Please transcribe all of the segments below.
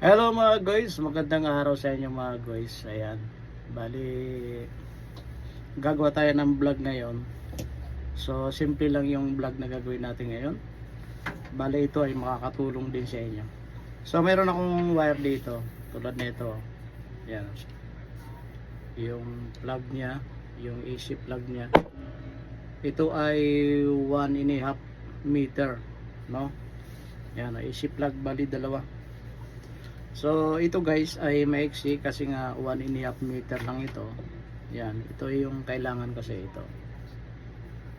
Hello mga guys, magandang araw sa inyo mga guys. Ayan, bali gagawa tayo ng vlog ngayon. So simple lang yung vlog na gagawin natin ngayon. Bali ito ay makakatulong din sa inyo. So meron akong wire dito, tulad nito. Ayan, yung plug nya, yung AC plug nya. Ito ay 1.5 meter, no? Ayan, AC plug, bali dalawa. So ito guys ay maiksi kasi nga 1.5 meter lang ito. Yan, ito yung kailangan kasi ito.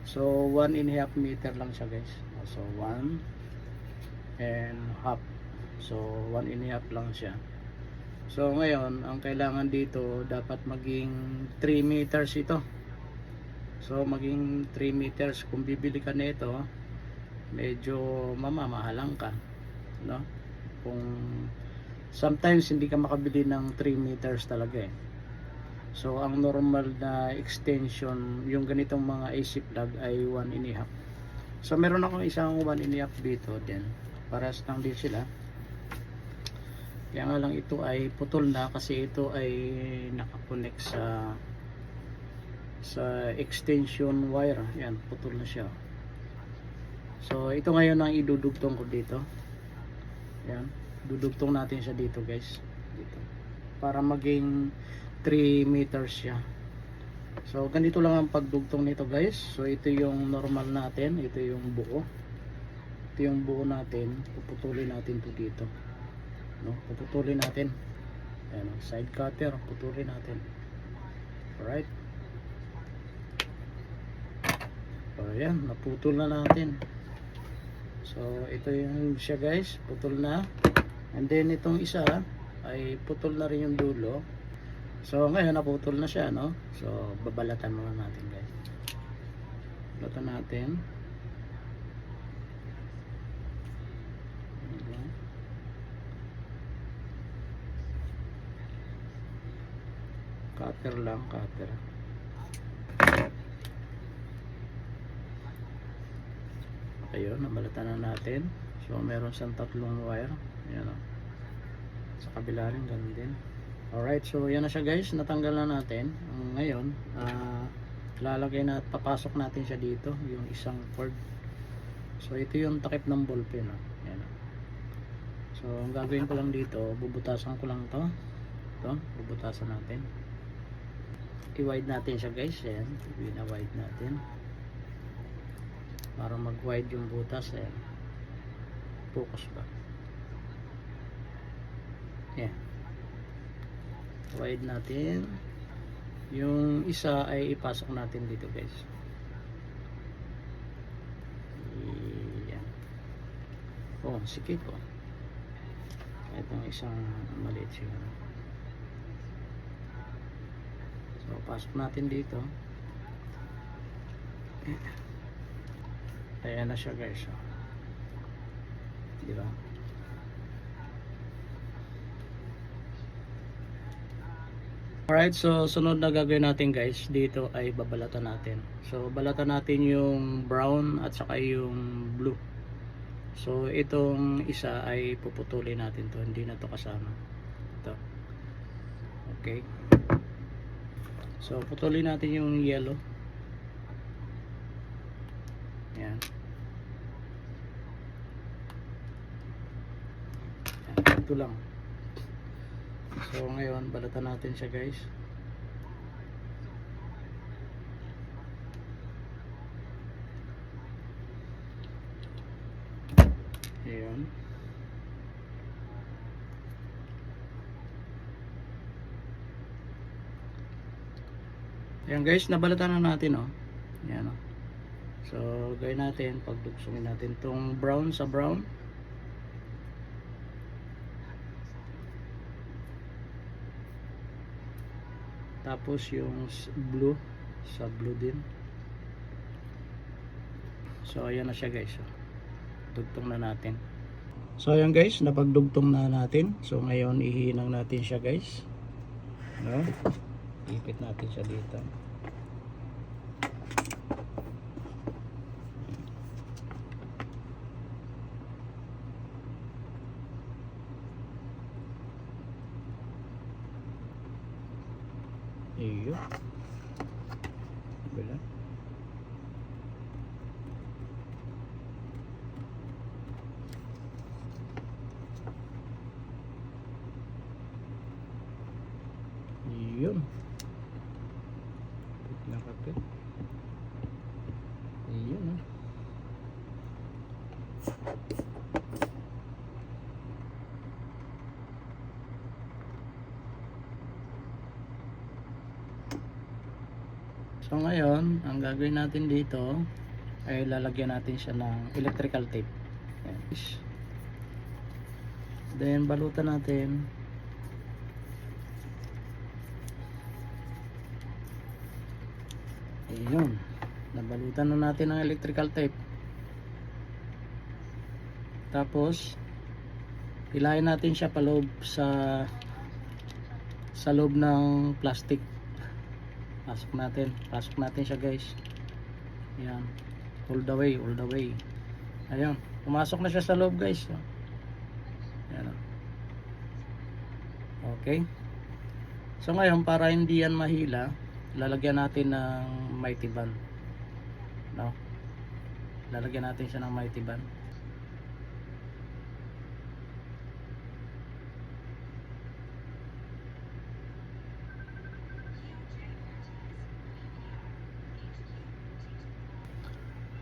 So 1.5 meter lang siya guys. So 1.5. So 1.5 lang siya. So ngayon ang kailangan dito dapat maging 3 meters ito. So maging 3 meters. Kung bibili ka nito medyo mamamahalan ka, no? Kung sometimes hindi ka makabili ng 3 meters talaga eh. So ang normal na extension yung ganitong mga AC plug ay 1.5. So meron akong isang 1.5 dito din. Paras lang din sila. Kaya nga lang ito ay putol na kasi ito ay nakakonect sa extension wire. Yan, putol na siya. So ito ngayon ang idudugtong ko dito. Yan, dudugtong natin siya dito guys, dito, para maging 3 meters siya. So ganito lang ang pagdugtong nito guys. So ito yung normal natin, ito yung buo, ito yung buo natin. Puputulin natin to dito, no? Puputulin natin. Ayan, side cutter, putulin natin. Alright, so ayan, naputol na natin. So ito yung siya guys, putol na. And then itong isa ay putol na rin yung dulo. So ngayon naputol na siya, no? So babalatan muna natin guys. Balatan natin. Cutter lang, cutter. Ayun, nabalatan na natin. So meron siyang tatlong wire. Ayan, o. Sa kabila rin ganun din. Alright, so yan na siya guys, natanggal na natin. Ngayon lalagay na, papasok natin siya dito, yung isang cord. So ito yung takip ng ballpen, o. Ayan, o. So ang gagawin ko lang dito, bubutasan ko lang to. Ito, bubutasan natin. I-wide natin siya guys. Ayan, i-wide natin para mag-wide yung butas. Ayan, focus ba? Ayan, wide natin. Yung isa ay ipasok natin dito guys. Ayan. Oh, sikip po. Itong isang maliit siya. So pasok natin dito. Ayan na siya guys. Diba? Alright, so sunod na gagawin natin guys, dito ay babalatan natin. So balatan natin yung brown at saka yung blue. So itong isa ay puputulin natin to, hindi na to kasama. Ito. Okay. So putulin natin yung yellow. Yan. Yan, ito lang. So ngayon balatan natin siya guys. Ayan. Ayan guys, nabalatan na natin, oh. Ayan, oh. So gawin natin, pagdugsungin natin tong brown sa brown. Tapos yung blue sa blue din. So ayan na siya guys, oh. Dugtong na natin. So ayan guys, napagdugtong na natin. So ngayon ihinang natin siya guys, no? Ipit natin siya dito. Iyo. Bila. Yun. Nakapit. Yun. So ngayon, ang gagawin natin dito ay lalagyan natin siya ng electrical tape. Ayan. Then balutan natin. Ayun. Nabalutan na natin ng electrical tape. Tapos hilahin natin siya paloob sa loob ng plastic. Pasok natin siya guys. Ayan, all the way. Ayan, pumasok na siya sa loob guys. Ayan. Okay, so ngayon para hindi yan mahila, lalagyan natin ng mighty band, no? Lalagyan natin siya ng mighty band.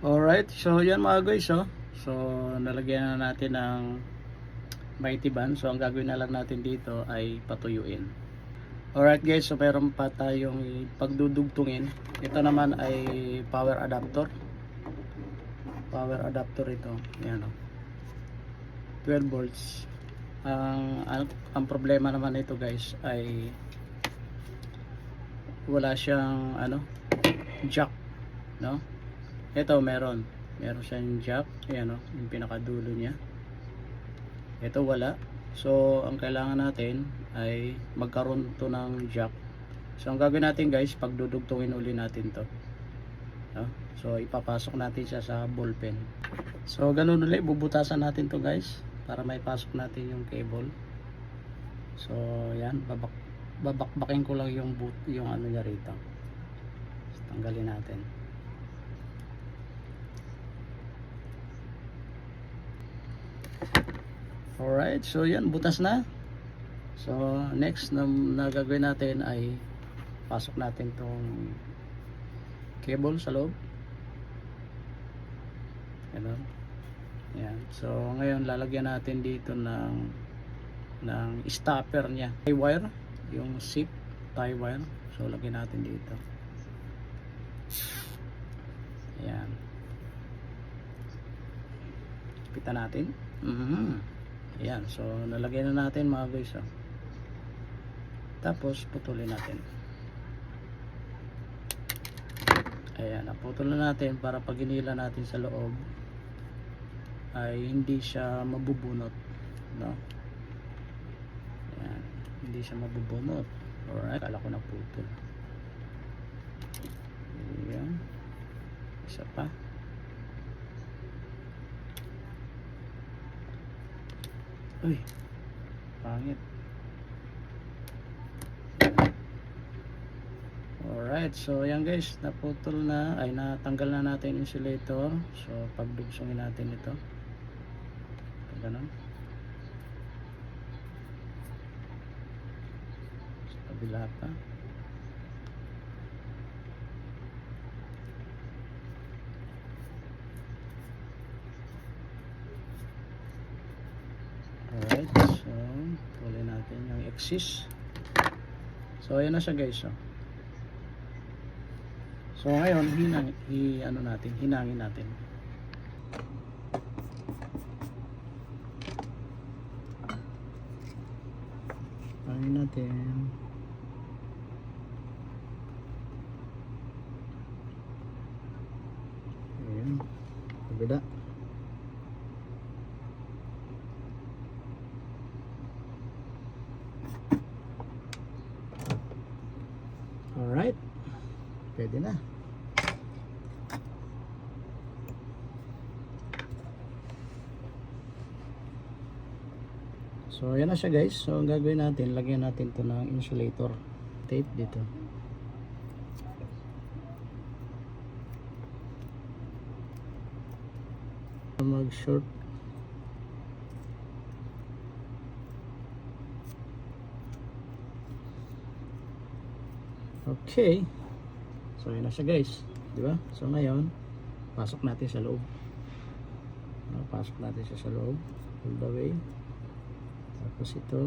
Alright, so yan mga guys, oh. So nalagyan na natin ng mighty band. So ang gagawin na lang natin dito ay patuyuin. Alright guys, so meron pa tayong pagdudugtungin. Ito naman ay power adapter. Power adapter ito. Yan, oh. 12 volts. Ang problema naman ito guys ay wala siyang jack, no? Ito meron siyang jack. Ayan, yung pinakadulo niya. Ito wala. So ang kailangan natin ay magkaroon to ng jack. So ang gagawin natin guys, pagdudugtungin uli natin to, no? So ipapasok natin siya sa ball pen. So ganun ulit, bubutasan natin to guys para may pasok natin yung cable. So yan, babakbakin ko lang yung ano niya rito. So, tanggalin natin. Alright, so yan, butas na. So next na gagawin natin ay pasok natin tong cable sa loob. Ganun. Yan. So ngayon lalagyan natin dito ng stopper niya. Tie wire, yung zip tie wire. So lagyan natin dito. Ayan. Pitan natin. Ayan, so nalagyan na natin mga guys, oh. Tapos putulin natin. Ayan, naputol na natin para pag hinila natin sa loob ay hindi siya mabubunot, no? Ayan, hindi siya mabubunot. Alright, kala ko naputol. Ayan, isa pa. Uy, pangit. Alright, so yan guys, naputol na, ay natanggal na natin insulator. So pagdugsongin natin ito. Ganun. Sa kabila pa. Alright, so tuloy natin yung axis. So ayan na siya guys, oh. So ngayon hinangin natin. Hangin natin. Ayan, kabila. Alright, pwede na. So yan na siya guys. So ang gagawin natin, lagyan natin to ng insulator tape dito. mag short. Okay, so yun na siya guys, di ba? So ngayon pasok natin sa loob. Pasok natin siya sa loob all the way. Tapos ito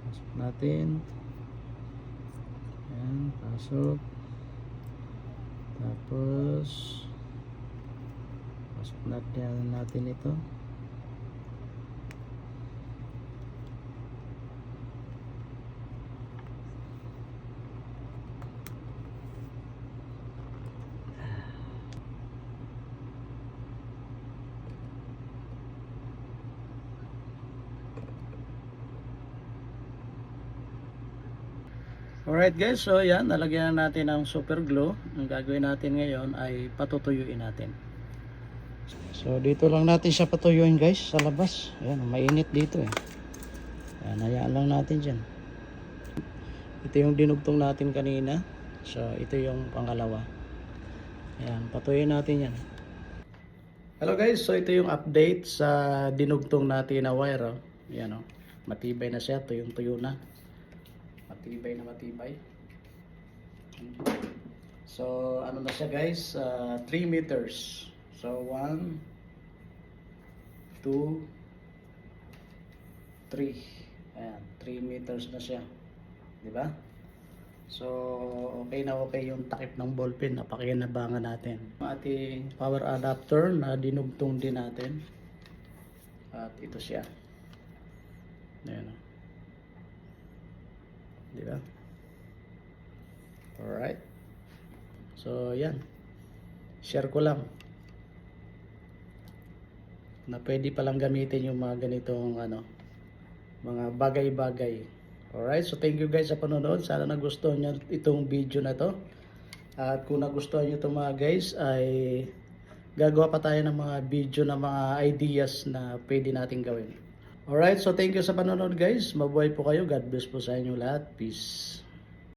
pasok natin. Ayan, pasok. Tapos pasok natin ito. Alright guys, so yan, nalagyan na natin ng super glue. Ang gagawin natin ngayon ay patutuyuin natin. So dito lang natin siya patuyuin guys, sa labas. Ayan, mainit dito eh. Ayan, hayaan lang natin dyan. Ito yung dinugtong natin kanina. So ito yung pangalawa. Ayan, patuyuin natin yan. Hello guys, so ito yung update sa dinugtong natin na wire. Ayan o, matibay na siya, tuyong-tuyo na. Matibay na matibay. So ano na siya guys, 3 meters. So 1 2 3. Ayan, 3 meters na siya, di ba? So okay na okay yung takip ng ballpen, napakinabangan natin. Ating power adapter na dinugtong din natin. At ito siya. Ayan. Diba? Alright. So, yan. Share ko lang na pwede palang gamitin yung mga ganitong mga bagay-bagay. Alright. So, thank you guys sa panonood. Sana nagustuhan nyo itong video na to. At kung nagustuhan nyo itong mga guys, ay gagawa pa tayo ng mga video na mga ideas na pwede natin gawin. Alright, so thank you sa panonood guys. Mabuhay po kayo. God bless po sa inyo lahat. Peace.